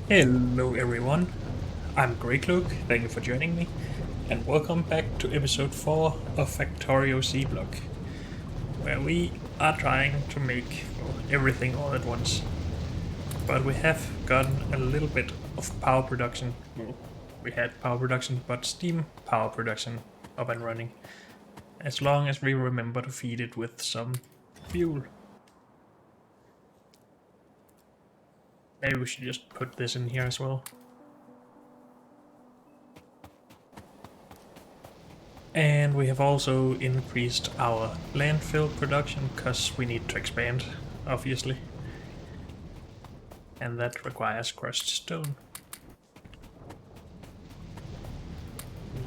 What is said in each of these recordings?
Hello everyone, I'm Greycloak, thank you for joining me, and welcome back to episode 4 of Factorio C-Block, where we are trying to make everything all at once. But we have gotten a little bit of power production, we had power production, but steam power production up and running, as long as we remember to feed it with some fuel. Maybe we should just put this in here as well. And we have also increased our landfill production because we need to expand, obviously. And that requires crushed stone.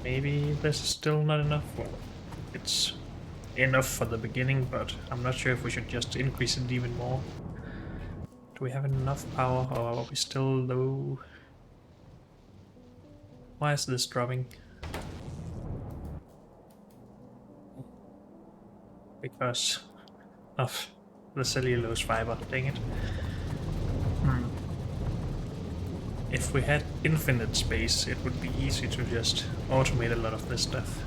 Maybe this is still not enough. Well, it's enough for the beginning, but I'm not sure if we should just increase it even more. Do we have enough power, or are we still low? Why is this dropping? Because of the cellulose fiber, dang it. If we had infinite space, it would be easy to just automate a lot of this stuff.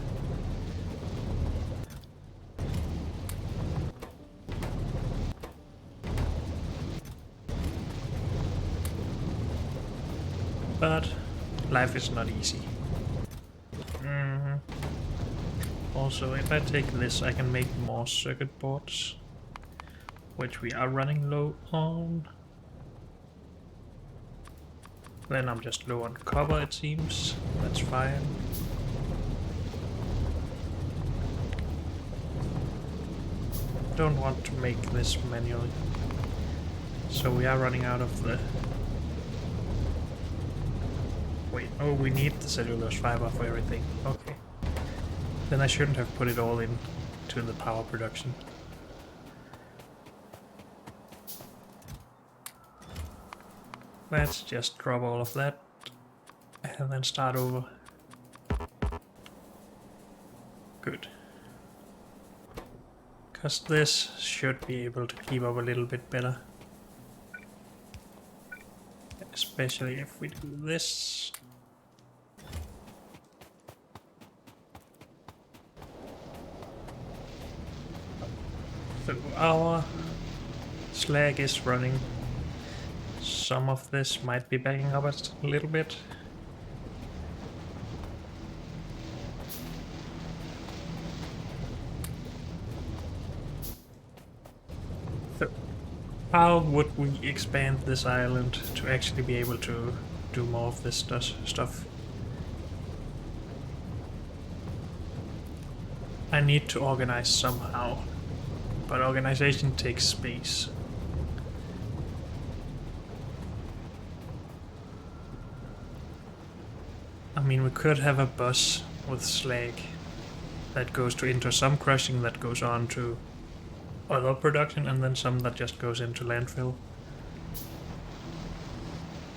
But life is not easy. Also, if I take this, I can make more circuit boards, which we are running low on. Then I'm just low on copper, it seems. That's fine. Don't want to make this manually. So we are running out of the... Wait, oh, we need the cellulose fiber for everything. Okay. Then I shouldn't have put it all into the power production. Let's just drop all of that and then start over. Good. Because this should be able to keep up a little bit better. Especially if we do this. So our slag is running. Some of this might be backing up a little bit. So how would we expand this island to actually be able to do more of this stuff? I need to organize somehow, but organization takes space. I mean, we could have a bus with slag that goes into some crushing that goes on to other production, and then some that just goes into landfill.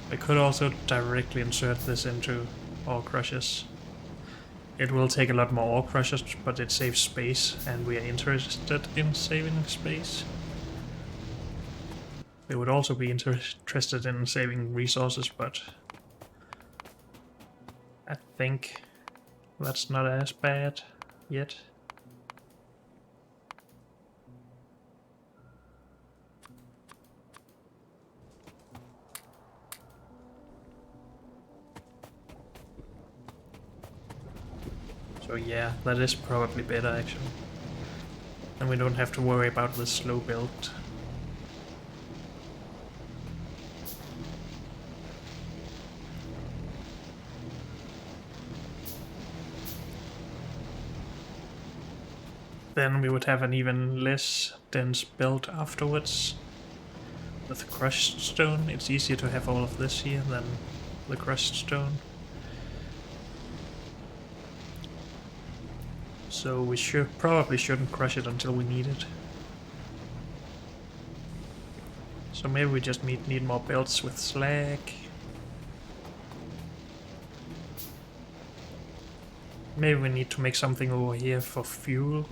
We could also directly insert this into ore crushers. It will take a lot more ore crushers, but it saves space, and we are interested in saving space. We would also be interested in saving resources, but I think that's not as bad yet. So yeah, that is probably better actually. And we don't have to worry about the slow build. Then we would have an even less dense build afterwards. With crushed stone, it's easier to have all of this here than the crushed stone. So we probably shouldn't crush it until we need it. So maybe we just need more belts with slag. Maybe we need to make something over here for fuel.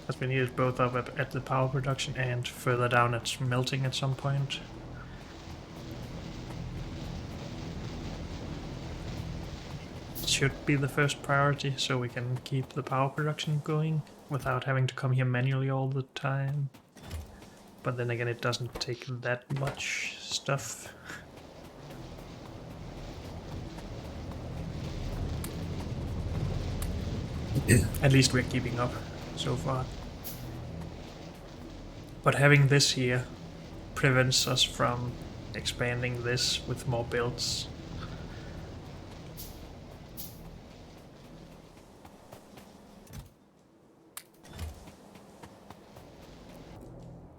Because we need it both up at the power production and further down at smelting at some point. It should be the first priority so we can keep the power production going without having to come here manually all the time. But then again, it doesn't take that much stuff. At least we're keeping up so far. But having this here prevents us from expanding this with more builds.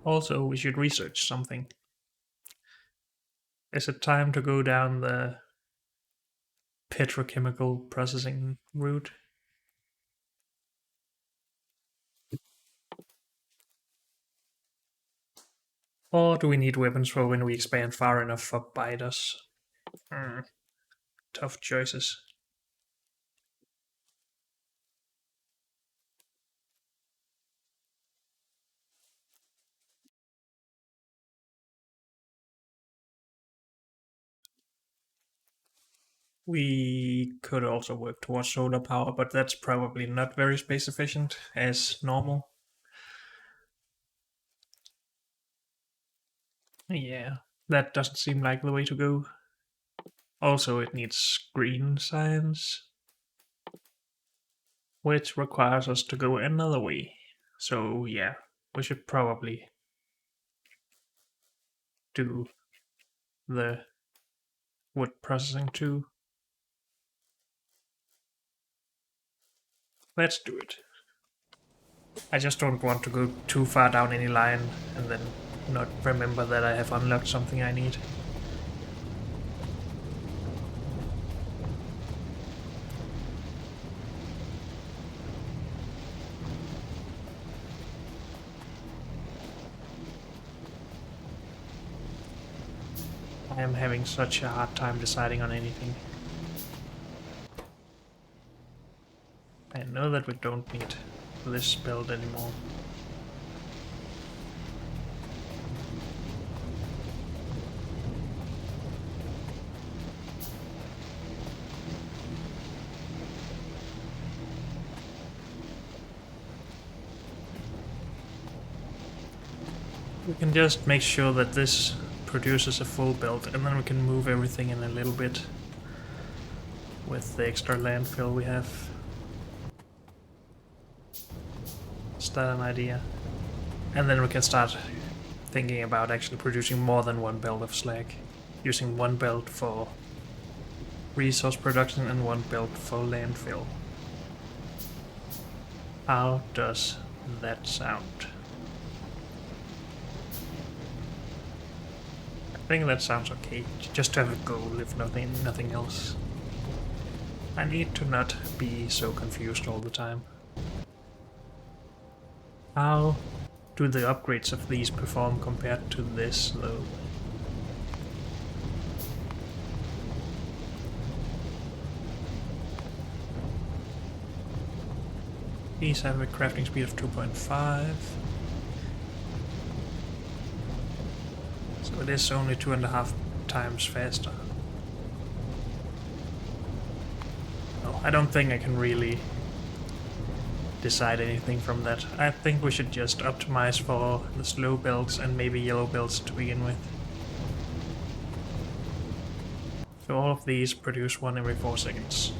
Also, we should research something. Is it time to go down the petrochemical processing route? Or do we need weapons for when we expand far enough for biters? Tough choices. We could also work towards solar power, but that's probably not very space efficient as normal. Yeah, that doesn't seem like the way to go. Also, it needs green science, which requires us to go another way. So, yeah, we should probably do the wood processing too. Let's do it. I just don't want to go too far down any line and then not remember that I have unlocked something I need. I am having such a hard time deciding on anything. I know that we don't need this build anymore. We can just make sure that this produces a full build, and then we can move everything in a little bit with the extra landfill we have. Is that an idea? And then we can start thinking about actually producing more than one belt of slag. Using one belt for resource production and one belt for landfill. How does that sound? I think that sounds okay. Just to have a goal, if nothing else. I need to not be so confused all the time. How do the upgrades of these perform compared to this, though? These have a crafting speed of 2.5. So it is only 2.5 times faster. No, I don't think I can really decide anything from that. I think we should just optimize for the slow builds and maybe yellow builds to begin with. So all of these produce one every 4 seconds.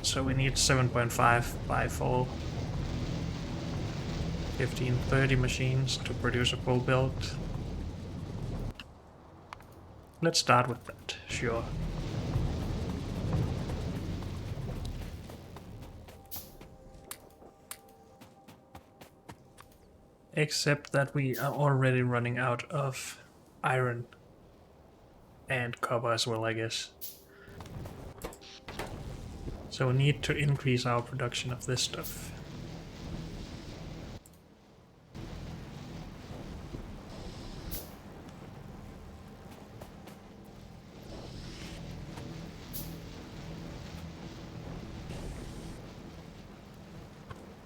So we need 7.5 by fall. 1530 machines to produce a full build. Let's start with that, sure. Except that we are already running out of iron. And copper as well, I guess. So we need to increase our production of this stuff.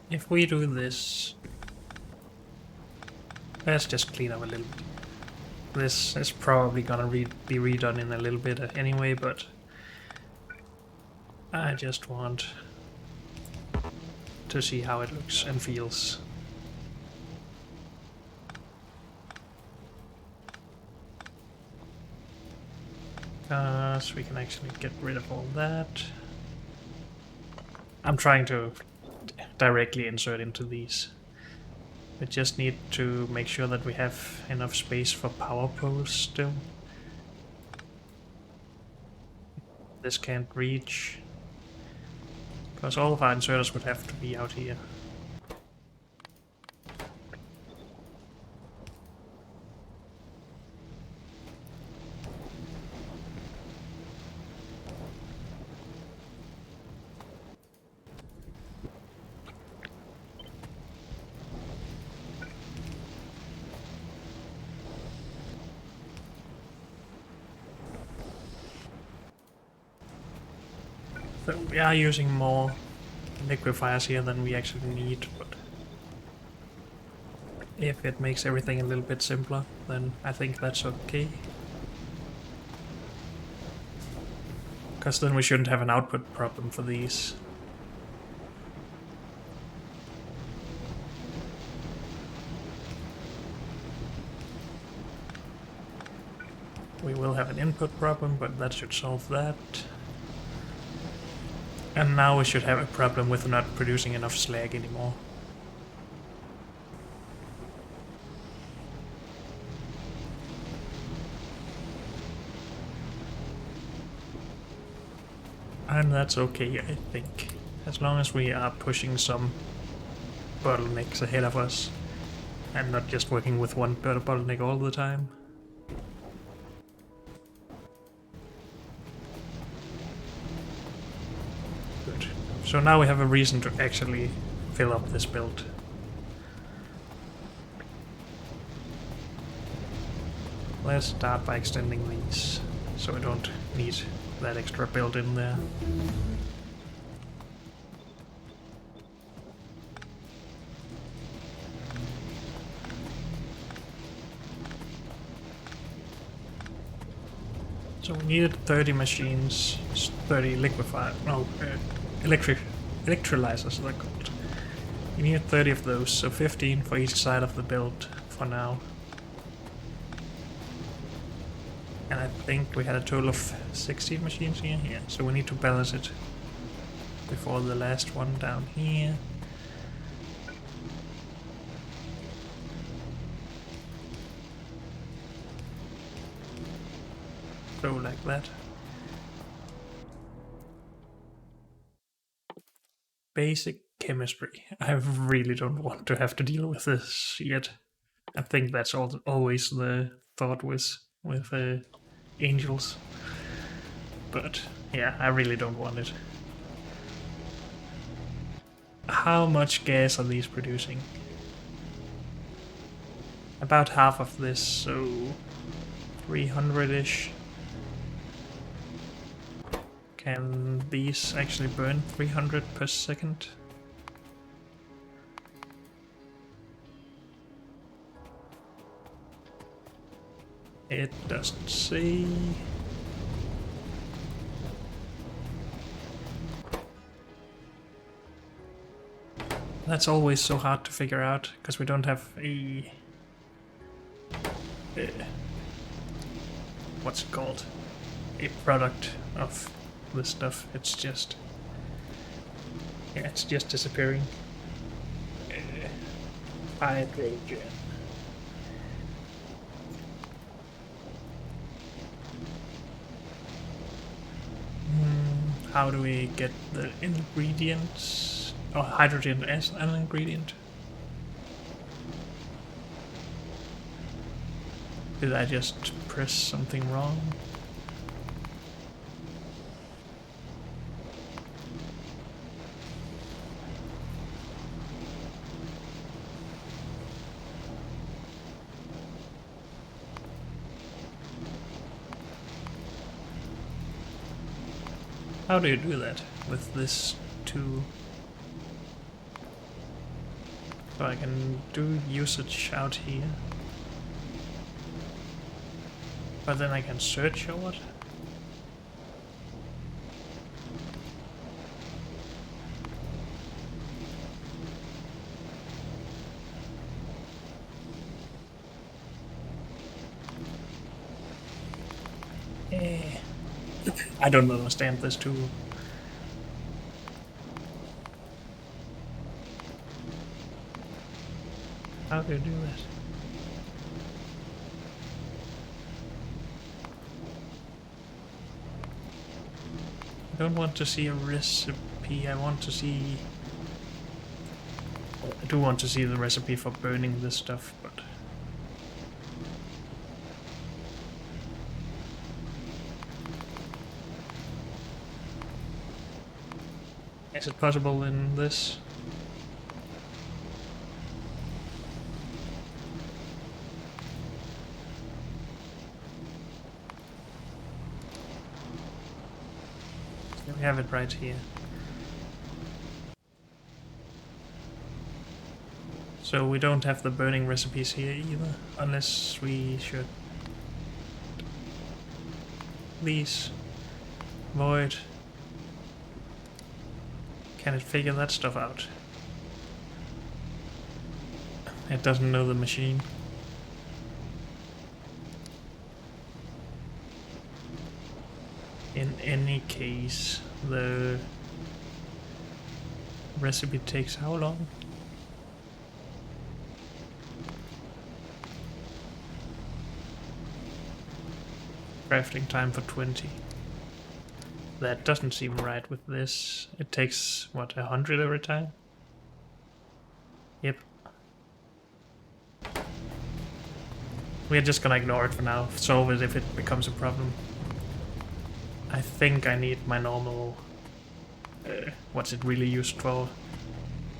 If we do this, let's just clean up a little bit. This is probably gonna be redone in a little bit anyway, but I just want to see how it looks and feels. So we can actually get rid of all that. I'm trying to directly insert into these. We just need to make sure that we have enough space for power poles still. This can't reach, because all of our inserters would have to be out here. So we are using more liquefiers here than we actually need, but if it makes everything a little bit simpler, then I think that's okay. Because then we shouldn't have an output problem for these. We will have an input problem, but that should solve that. And now we should have a problem with not producing enough slag anymore. And that's okay, I think. As long as we are pushing some bottlenecks ahead of us and not just working with one bottleneck all the time. Good. So now we have a reason to actually fill up this build. Let's start by extending these, so we don't need that extra build in there. So we needed 30 machines, 30 electrolyzers they're called. We needed 30 of those, so 15 for each side of the build for now. And I think we had a total of 16 machines here. Yeah, so we need to balance it before the last one down here. So like that. Basic chemistry. I really don't want to have to deal with this yet. I think that's always the thought with angels. But yeah, I really don't want it. How much gas are these producing? About half of this, so 300-ish. Can these actually burn 300 per second? It doesn't say. That's always so hard to figure out, because we don't have a... what's it called? A product of this stuff. It's just... yeah, it's just disappearing. Hydrogen. How do we get the ingredients? Oh, hydrogen as an ingredient. Did I just press something wrong? How do you do that with this two? So I can do usage out here. But then I can search or what? Eh, I don't understand this tool. How do you do that? I don't want to see a recipe, I want to see... I do want to see the recipe for burning this stuff, but... Is it possible in this? We have it right here. So we don't have the burning recipes here either, unless we should... These... Void... Can it figure that stuff out? It doesn't know the machine. In any case, the recipe takes how long? Crafting time for 20. That doesn't seem right with this. It takes, what, 100 every time? Yep. We're just gonna ignore it for now, solve it if it becomes a problem. I think I need my normal... what's it really used for?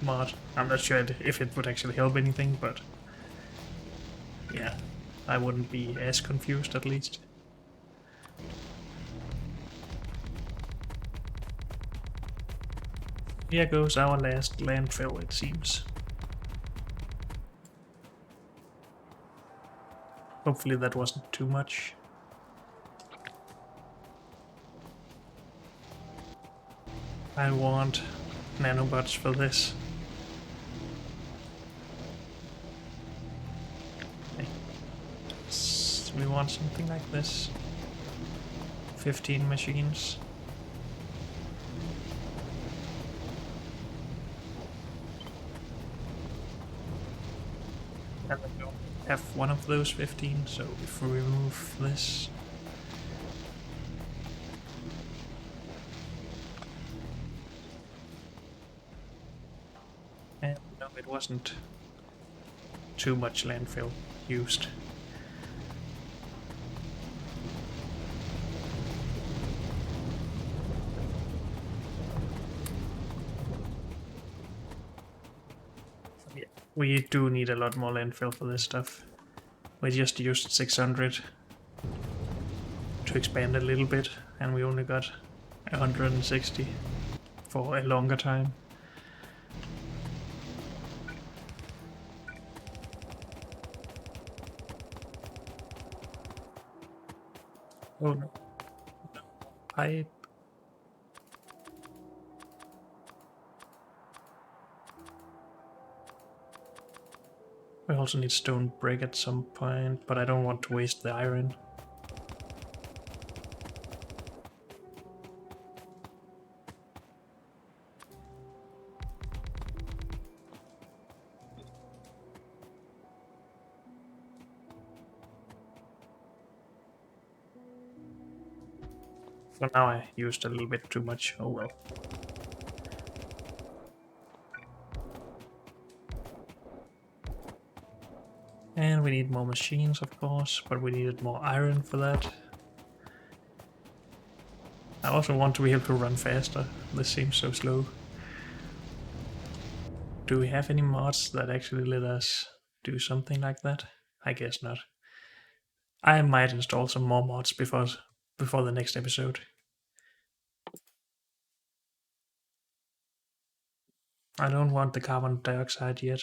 Mod. I'm not sure if it would actually help anything, but... yeah, I wouldn't be as confused at least. Here goes our last landfill, it seems. Hopefully that wasn't too much. I want nanobots for this. Okay. We want something like this. 15 machines. And we don't have one of those 15, so if we remove this... And no, it wasn't too much landfill used. Yeah, we do need a lot more landfill for this stuff. We just used 600 to expand a little bit, and we only got 160 for a longer time. Oh no. Pipe. We also need stone brick at some point, but I don't want to waste the iron. So now I used a little bit too much, oh well. And we need more machines, of course, but we needed more iron for that. I also want to be able to run faster. This seems so slow. Do we have any mods that actually let us do something like that? I guess not. I might install some more mods before the next episode. I don't want the carbon dioxide yet.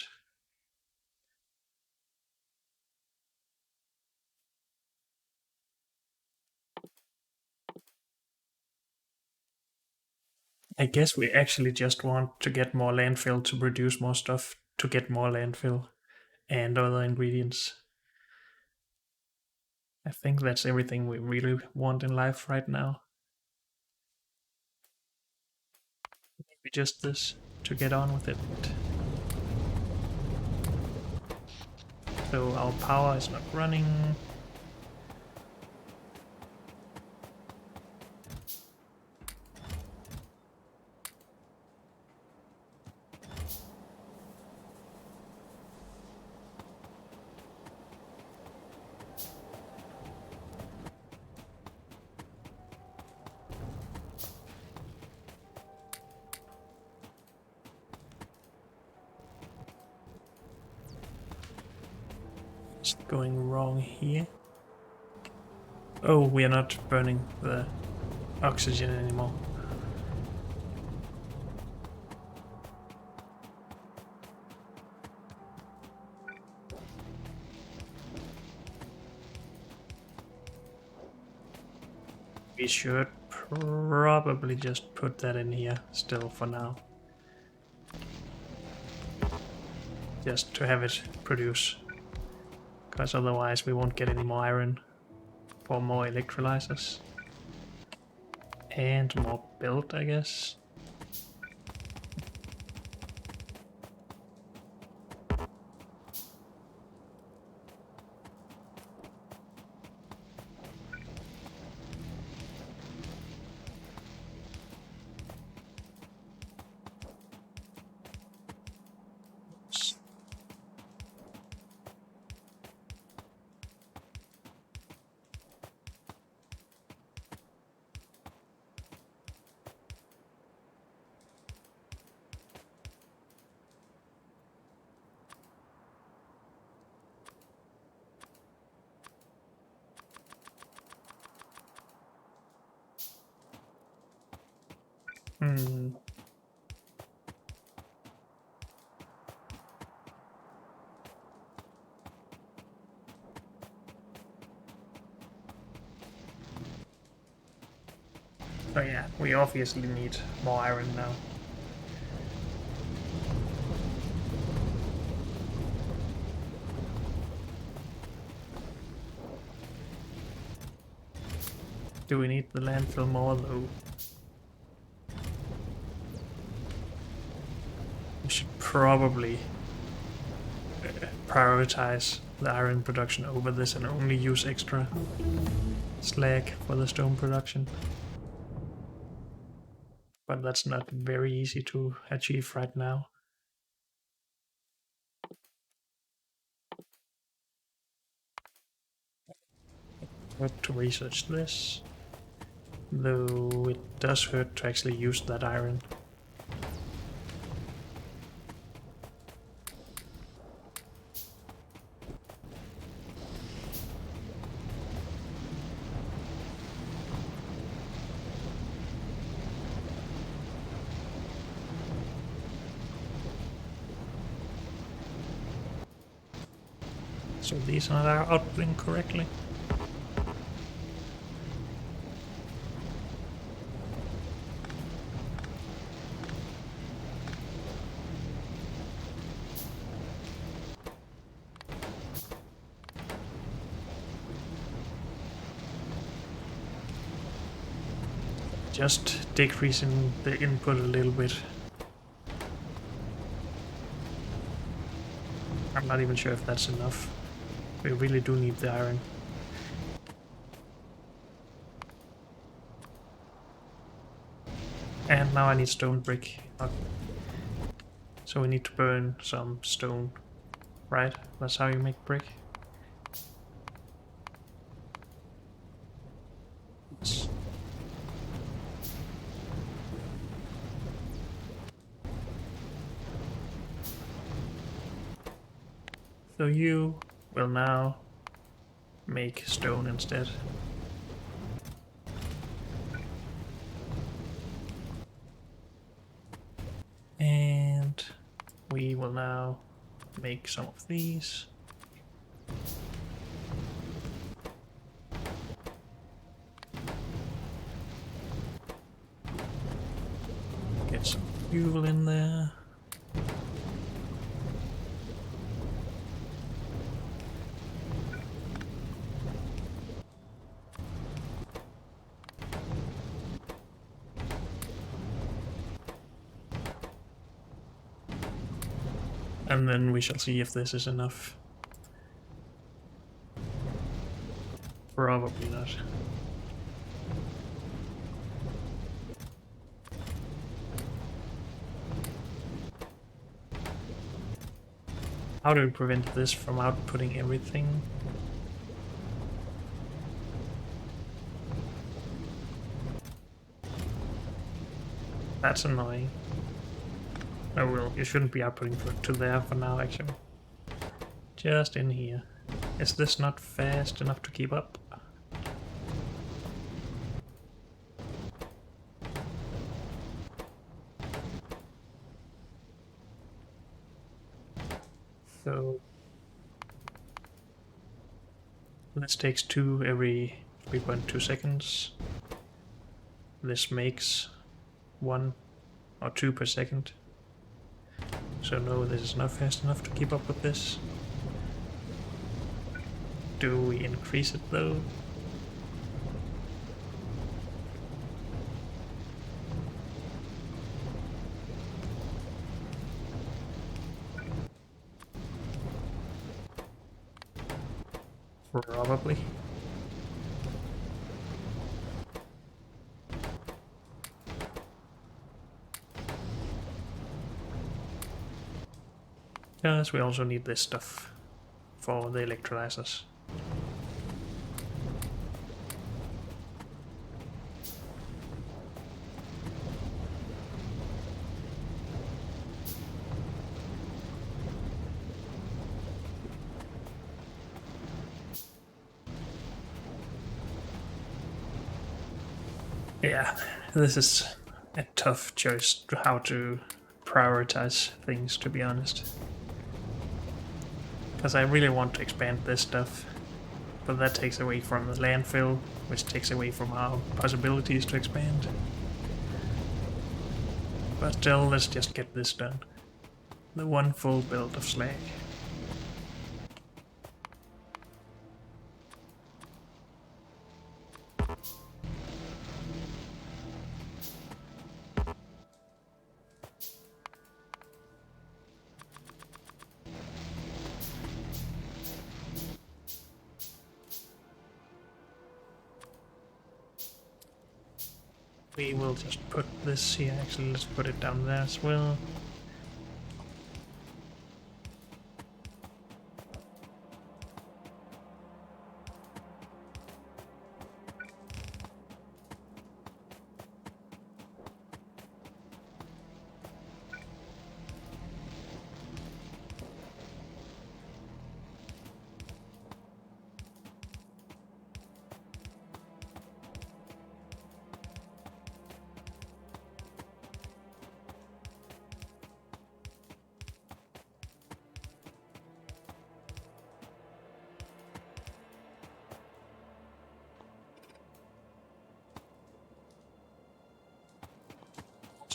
I guess we actually just want to get more landfill to produce more stuff, to get more landfill and other ingredients. I think that's everything we really want in life right now. Maybe just this to get on with it. So our power is not running. What's going wrong here? Oh, we are not burning the oxygen anymore. We should probably just put that in here still for now. Just to have it produce. Because otherwise we won't get any more iron for more electrolyzers. And more build, I guess. Hmm. So yeah, we obviously need more iron now. Do we need the landfill more though? We should probably prioritize the iron production over this and only use extra slag for the stone production. But that's not very easy to achieve right now. Hurt to research this, though it does hurt to actually use that iron. So these are not outputting correctly. Just decreasing the input a little bit. I'm not even sure if that's enough. We really do need the iron. And now I need stone brick. Okay. So we need to burn some stone, right? That's how you make brick. So you will now make stone instead. And we will now make some of these. Get some fuel in there. And then we shall see if this is enough. Probably not. How do we prevent this from outputting everything? That's annoying. Oh well, you shouldn't be outputting to there for now, actually. Just in here. Is this not fast enough to keep up? So this takes 2 every 3.2 seconds. This makes 1 or 2 per second. So no, this is not fast enough to keep up with this. Do we increase it though? Probably. Yes, we also need this stuff for the electrolyzers. Yeah, this is a tough choice how to prioritize things, to be honest. Because I really want to expand this stuff, but that takes away from the landfill, which takes away from our possibilities to expand. But still, let's just get this done. The one full build of slag. We will just put this here, actually let's put it down there as well.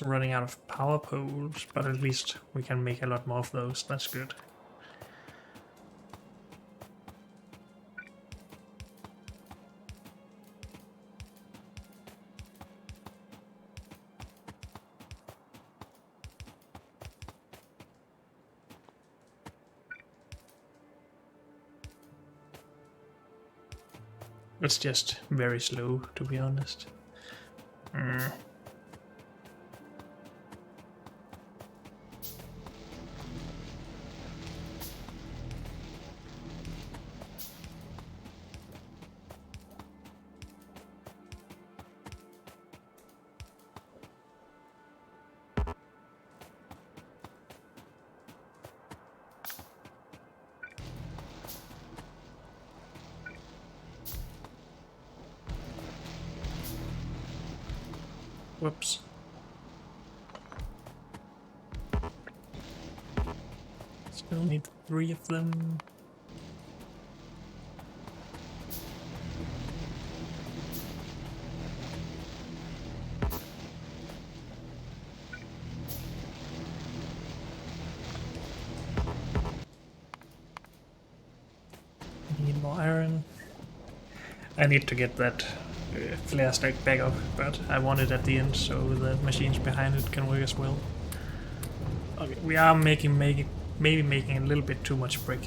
Running out of power poles, but at least we can make a lot more of those. That's good. It's just very slow, to be honest. Whoops. Still need 3 of them. I need to get that flare stack back up, but I want it at the end so the machines behind it can work as well. Okay, we are maybe making a little bit too much brick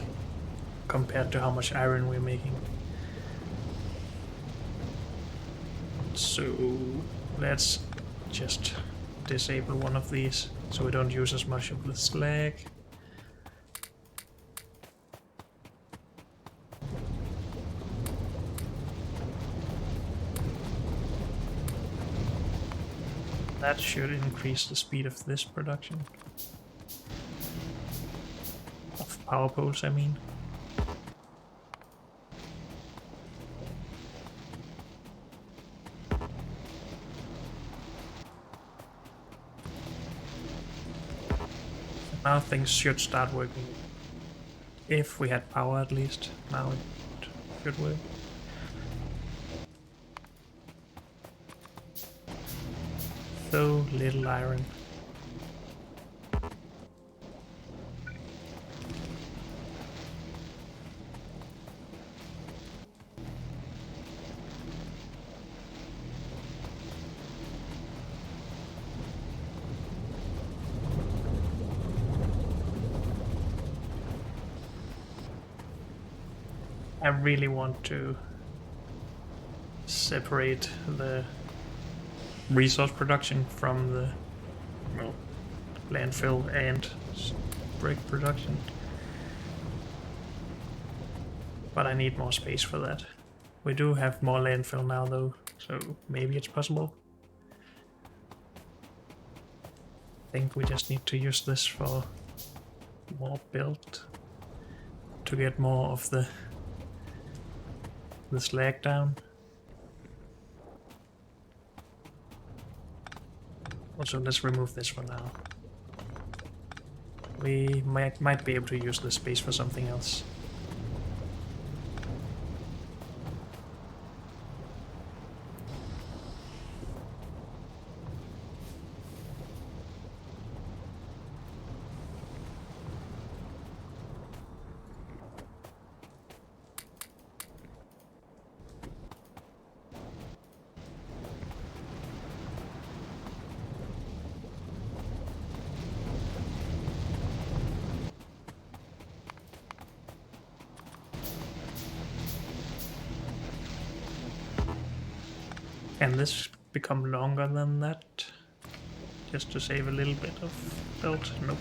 compared to how much iron we're making. So let's just disable one of these so we don't use as much of the slag. That should increase the speed of this production. Of power poles, I mean. Now things should start working. If we had power at least, now it should work. So little iron. I really want to separate the resource production from the landfill and brick production. But I need more space for that. We do have more landfill now though, so maybe it's possible. I think we just need to use this for more build to get more of the slag down. Also, let's remove this for now. We might be able to use this space for something else. Can this become longer than that? Just to save a little bit of belt? Nope.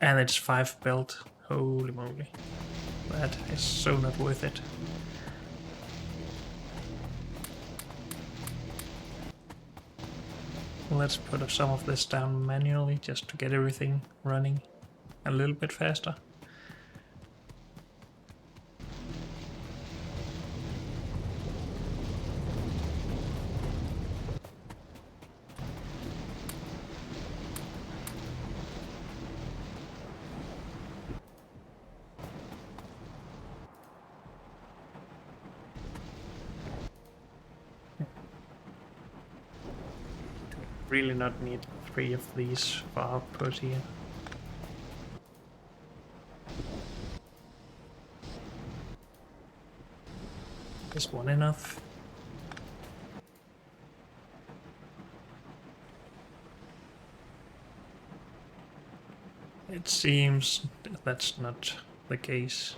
And it's 5 belt. Holy moly. That is so not worth it. Let's put some of this down manually just to get everything running a little bit faster. Really not need 3 of these for output here. Is one enough? It seems that's not the case.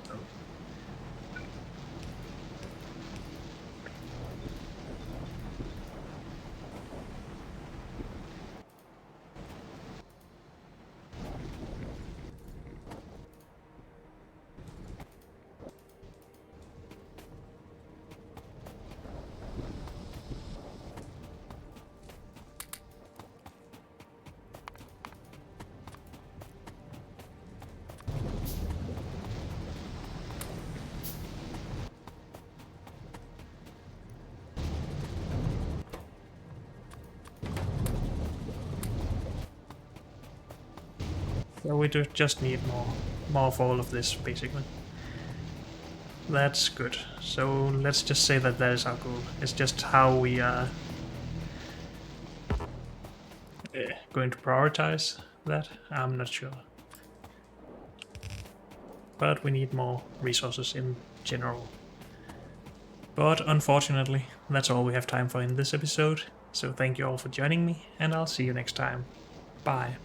So we just need more of all of this, basically. That's good. So let's just say that that is our goal. It's just how we are going to prioritize that. I'm not sure. but we need more resources in general. But unfortunately, that's all we have time for in this episode, so thank you all for joining me, and I'll see you next time. Bye.